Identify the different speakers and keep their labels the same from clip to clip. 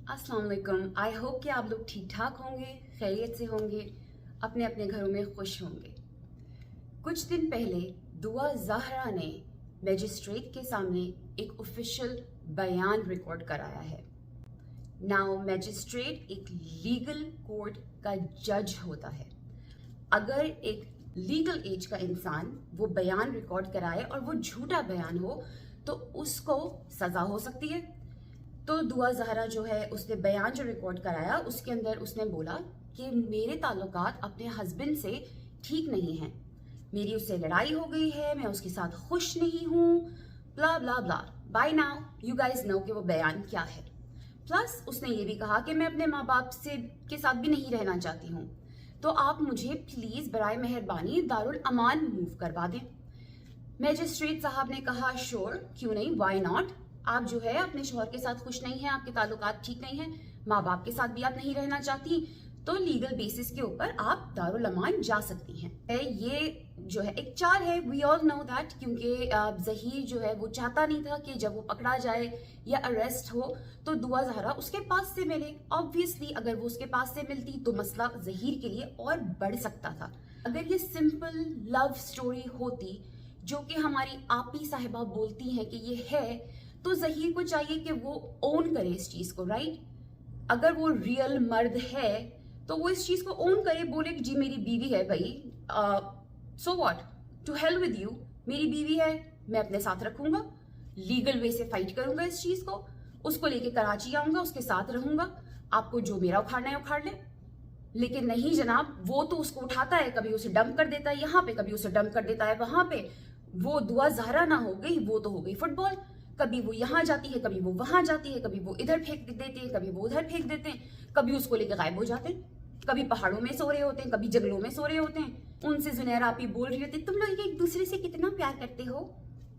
Speaker 1: अस्सलाम वालेकुम। I hope कि आप लोग ठीक ठाक होंगे, खैरियत से होंगे, अपने अपने घरों में खुश होंगे। कुछ दिन पहले दुआ ज़हरा ने मैजिस्ट्रेट के सामने एक ऑफिशियल बयान रिकॉर्ड कराया है। नाउ मैजिस्ट्रेट एक लीगल कोर्ट का जज होता है। अगर एक लीगल एज का इंसान वो बयान रिकॉर्ड कराए और वो झूठा बयान हो तो उसको सजा हो सकती है। तो दुआ ज़हरा जो है उसने बयान जो रिकॉर्ड कराया उसके अंदर उसने बोला कि मेरे ताल्लुकात अपने हस्बैंड से ठीक नहीं हैं, मेरी उससे लड़ाई हो गई है, मैं उसके साथ खुश नहीं हूँ, blah blah blah. By now you guys know कि वो बयान क्या है। प्लस उसने ये भी कहा कि मैं अपने माँ बाप से के साथ भी नहीं रहना चाहती हूँ, तो आप मुझे प्लीज बराए मेहरबानी दारुल अमान मूव करवा दें। मैजिस्ट्रेट साहब ने कहा श्योर, क्यों नहीं, व्हाई नॉट। आप जो है अपने शौहर के साथ खुश नहीं हैं, आपके ताल्लुकात ठीक नहीं हैं, माँ बाप के साथ भी आप नहीं रहना चाहती, तो लीगल बेसिस के ऊपर आप दारुल अमान जा सकती हैं। ये जो है एक चाल है, वी ऑल नो दैट, क्योंकि जहीर जो है वो चाहता नहीं था कि जब वो पकड़ा जाए या अरेस्ट हो तो दुआ ज़हरा उसके पास से मिले। ऑब्वियसली अगर वो उसके पास से मिलती तो मसला जहीर के लिए और बढ़ सकता था। अगर ये सिंपल लव स्टोरी होती जो कि हमारी आपी साहिबा बोलती हैं कि ये है, तो जहीर को चाहिए कि वो ओन करे इस चीज को, राइट। अगर वो रियल मर्द है तो वो इस चीज को ओन करे, बोले कि जी मेरी बीवी है भाई, so what, to hell with you, मेरी बीवी है, मैं अपने साथ रखूंगा, लीगल वे से फाइट करूंगा इस चीज को, उसको लेके कराची आऊंगा, उसके साथ रहूंगा, आपको जो मेरा उखाड़ना है उखाड़ ले। लेकिन नहीं जनाब, वो तो उसको उठाता है, कभी उसे डंप कर देता है यहाँ पे, कभी उसे डंप कर देता है वहां पे। वो दुआ ज़हरा ना हो गई, वो तो हो गई फुटबॉल। कभी वो यहाँ जाती है, कभी वो वहां जाती है, कभी वो इधर फेंक देते हैं, कभी वो उधर फेंक देते हैं, कभी उसको लेकर गायब हो जाते हैं, कभी पहाड़ों में सो रहे होते हैं, कभी जंगलों में सो रहे होते हैं। उनसे जुनैरा आप ही बोल रही होती, तुम लोग एक दूसरे से कितना प्यार करते हो,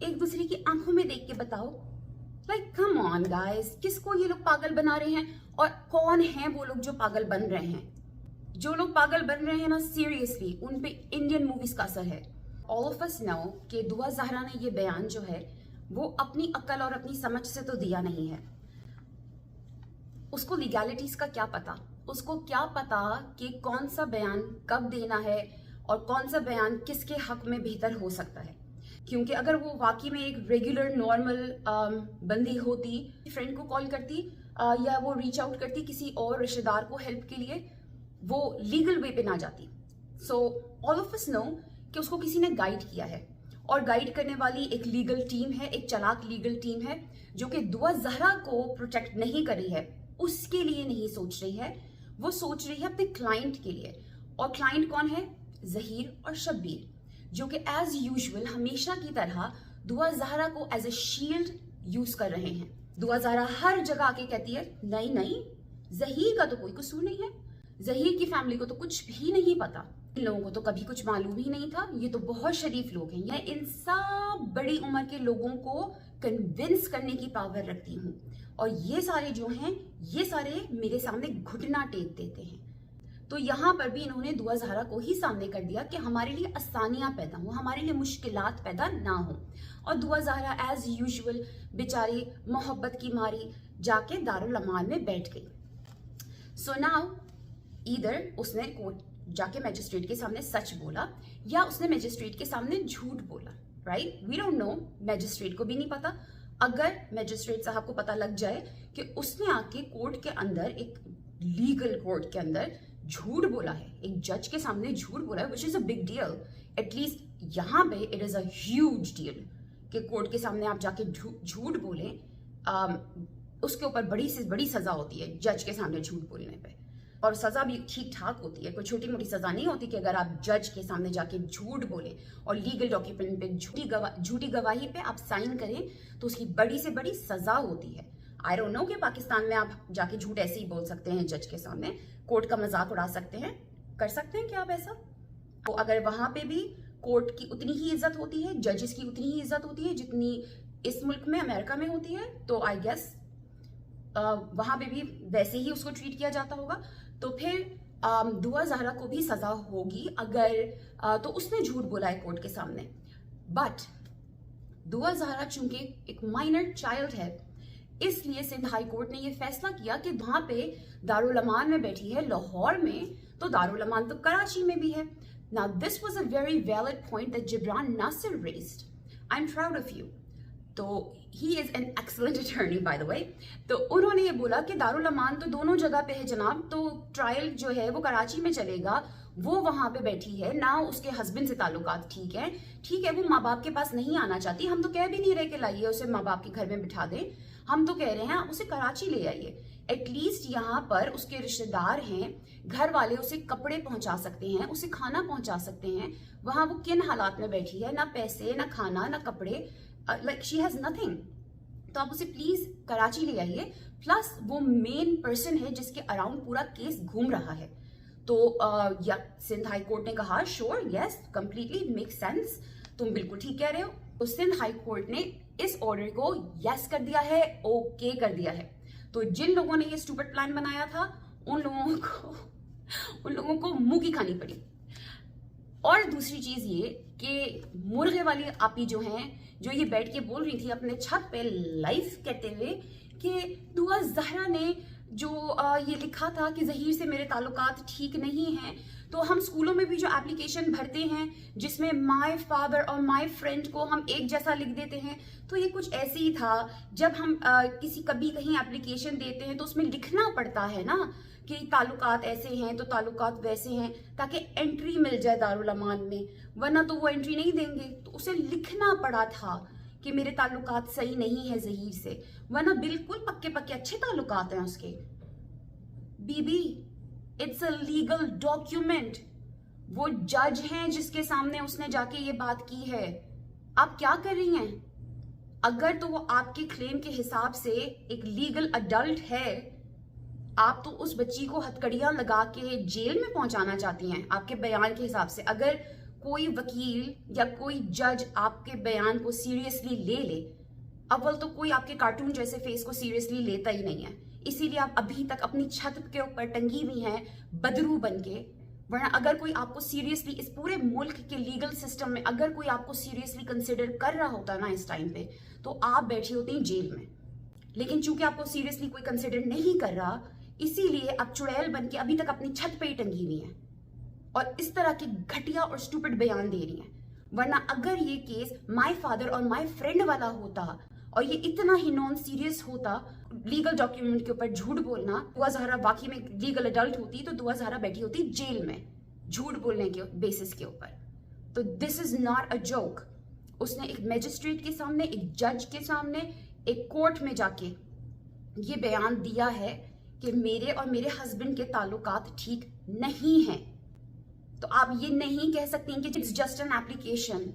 Speaker 1: एक दूसरे की आंखों में देख के बताओ। लाइक कम ऑन गाइस, किसको ये लोग पागल बना रहे हैं? और कौन है वो लोग जो पागल बन रहे हैं? जो लोग पागल बन रहे हैं ना, सीरियसली उन पे इंडियन मूवीज का असर है। ऑल ऑफ अस नो कि दुआ ज़हरा ने ये बयान जो है वो अपनी अक्ल और अपनी समझ से तो दिया नहीं है। उसको लीगैलिटीज का क्या पता, उसको क्या पता कि कौन सा बयान कब देना है और कौन सा बयान किसके हक में बेहतर हो सकता है। क्योंकि अगर वो वाकई में एक रेगुलर नॉर्मल बंदी होती, फ्रेंड को कॉल करती या वो रीच आउट करती किसी और रिश्तेदार को हेल्प के लिए, वो लीगल वे पे ना जाती। So all of us know कि उसको किसी ने गाइड किया है, और गाइड करने वाली एक लीगल टीम है, एक चालाक लीगल टीम है जो कि दुआ ज़हरा को प्रोटेक्ट नहीं कर रही है, उसके लिए नहीं सोच रही है, वो सोच रही है अपने क्लाइंट के लिए। और क्लाइंट कौन है? जहीर और शब्बीर, जो कि एज यूजुअल हमेशा की तरह दुआ ज़हरा को एज ए शील्ड यूज कर रहे हैं। दुआ ज़हरा हर जगह आके कहती है नहीं नहीं, जहीर का तो कोई कसूर नहीं है, जहीर की फैमिली को तो कुछ भी नहीं पता, इन लोगों को तो कभी कुछ मालूम ही नहीं था, ये तो बहुत शरीफ लोग हैं। मैं इन सब बड़ी उम्र के लोगों को कन्विंस करने की पावर रखती हूँ, और ये सारे जो हैं ये सारे मेरे सामने घुटना टेक देते हैं। तो यहाँ पर भी इन्होंने दुआ ज़हरा को ही सामने कर दिया कि हमारे लिए आसानियां पैदा हो, हमारे लिए मुश्किलात पैदा ना हो। और दुआ ज़हरा एज यूजुअल बेचारी मोहब्बत की मारी जाके दारुल अमान में बैठ गई। सो नाउ इधर उसने कोर्ट जाके मैजिस्ट्रेट के सामने सच बोला या उसने मैजिस्ट्रेट के सामने झूठ बोला, right, we don't know, magistrate को भी नहीं पता। अगर मैजिस्ट्रेट साहब को पता लग जाए कि उसने आके कोर्ट के अंदर, एक लीगल कोर्ट के अंदर झूठ बोला है, एक जज के सामने झूठ बोला है, which is a big deal, at least यहाँ पे it is a huge deal कि कोर्ट के सामने आप जाके झूठ बोलें, उसके ऊपर बड़ी से बड़ी सजा होती है जज के सामने झूठ बोलने पे, और सजा भी ठीक ठाक होती है, कोई छोटी मोटी सजा नहीं होती कि अगर आप जज के सामने जाके झूठ बोले और लीगल डॉक्यूमेंट पे झूठी गवाही पे आप साइन करें तो उसकी बड़ी से बड़ी सजा होती है। आई डोंट नो कि पाकिस्तान में आप जाके झूठ ऐसे ही बोल सकते हैं जज के सामने, कोर्ट का मजाक उड़ा सकते हैं, कर सकते हैं क्या आप ऐसा? तो अगर वहां पे भी कोर्ट की उतनी ही इज्जत होती है, जजेस की उतनी ही इज्जत होती है जितनी इस मुल्क में अमेरिका में होती है, तो आई गेस वहां पे भी वैसे ही उसको ट्रीट किया जाता होगा। तो फिर दुआ ज़हरा को भी सजा होगी अगर तो उसने झूठ बोला है कोर्ट के सामने। बट दुआ ज़हरा चूंकि एक माइनर चाइल्ड है, इसलिए सिंध हाई कोर्ट ने ये फैसला किया कि वहां पे दारुल अमान में बैठी है लाहौर में, तो दारुल अमान तो कराची में भी है। Now this was a very valid point that Gibran Nasir raised. I'm proud of you. तो he is an excellent attorney by the way. तो उन्होंने ये बोला कि दारुल अमान तो दोनों जगह पे है जनाब, तो ट्रायल जो है वो कराची में चलेगा, वो वहां पे बैठी है ना, उसके हस्बैंड से ताल्लुकात ठीक है, वो माँ बाप के पास नहीं आना चाहती, हम तो कह भी नहीं रहे कि लाइए उसे माँ बाप के घर में बिठा दें, हम तो कह रहे हैं उसे कराची ले आइए। एटलीस्ट यहाँ पर उसके रिश्तेदार हैं, घर वाले उसे कपड़े पहुंचा सकते हैं, उसे खाना पहुंचा सकते हैं। वहां वो किन हालात में बैठी है, ना पैसे, ना खाना, ना कपड़े, लाइक शी हैज नथिंग। तो आप उसे प्लीज कराची ले आइए। प्लस वो मेन पर्सन है जिसके अराउंड पूरा केस घूम रहा है। तो या सिंध हाई कोर्ट ने कहा sure, yes, completely make sense, तुम बिल्कुल ठीक कह रहे हो। तो सिंध हाई कोर्ट ने इस ऑर्डर को यस कर दिया है, ओके कर दिया है। तो जिन लोगों ने ये स्टूपिड प्लान बनाया था उन लोगों को मुंह की खानी पड़ी। और दूसरी चीज ये कि मुर्गे वाली आपी जो हैं, जो ये बैठ के बोल रही थी अपने छत पे लाइव कहते हुए कि दुआ जहरा ने जो ये लिखा था कि जहीर से मेरे ताल्लुकात ठीक नहीं हैं, तो हम स्कूलों में भी जो एप्लीकेशन भरते हैं जिसमें माय फादर और माय फ्रेंड को हम एक जैसा लिख देते हैं, तो ये कुछ ऐसे ही था। जब हम कभी कहीं एप्लीकेशन देते हैं तो उसमें लिखना पड़ता है ना कि ताल्लुकात ऐसे हैं तो ताल्लुकात वैसे हैं, ताकि एंट्री मिल जाए दारुल अमान में, वरना तो वो एंट्री नहीं देंगे। तो उसे लिखना पड़ा था कि मेरे ताल्लुकात सही नहीं है जहीर से, वरना बिल्कुल पक्के पक्के अच्छे ताल्लुकात हैं उसके। बीबी, इट्स अ लीगल डॉक्यूमेंट। वो जज हैं जिसके सामने उसने जाके ये बात की है। आप क्या कर रही हैं? अगर तो वो आपके क्लेम के हिसाब से एक लीगल अडल्ट है, आप तो उस बच्ची को हथकड़ियां लगा के जेल में पहुंचाना चाहती हैं आपके बयान के हिसाब से। अगर कोई वकील या कोई जज आपके बयान को सीरियसली ले, अव्वल तो कोई आपके कार्टून जैसे फेस को सीरियसली लेता ही नहीं है, इसीलिए आप अभी तक अपनी छत के ऊपर टंगी हुई हैं बदरू बनके। वरना अगर कोई आपको सीरियसली इस पूरे मुल्क के लीगल सिस्टम में अगर कोई आपको सीरियसली कंसिडर कर रहा होता ना इस टाइम पे, तो आप बैठी होती जेल में। लेकिन चूंकि आपको सीरियसली कोई कंसिडर नहीं कर रहा, इसीलिए आप चुड़ैल बन के अभी तक अपनी छत पे ही टंगी हुई हैं और इस तरह के घटिया और स्टूपिड बयान दे रही हैं। वरना अगर ये केस माय फादर और माय फ्रेंड वाला होता और ये इतना ही नॉन सीरियस होता, लीगल डॉक्यूमेंट के ऊपर झूठ बोलना, दुआ जहरा वाकई में लीगल अडल्ट होती तो दुआ जहरा बैठी होती जेल में झूठ बोलने के बेसिस के ऊपर। तो this is not a joke. उसने एक मैजिस्ट्रेट के सामने, एक जज के सामने, एक कोर्ट में जाके ये बयान दिया है कि मेरे और मेरे हस्बैंड के ताल्लुकात ठीक नहीं हैं। तो आप ये नहीं कह सकती कि इट्स जस्ट एन एप्लीकेशन।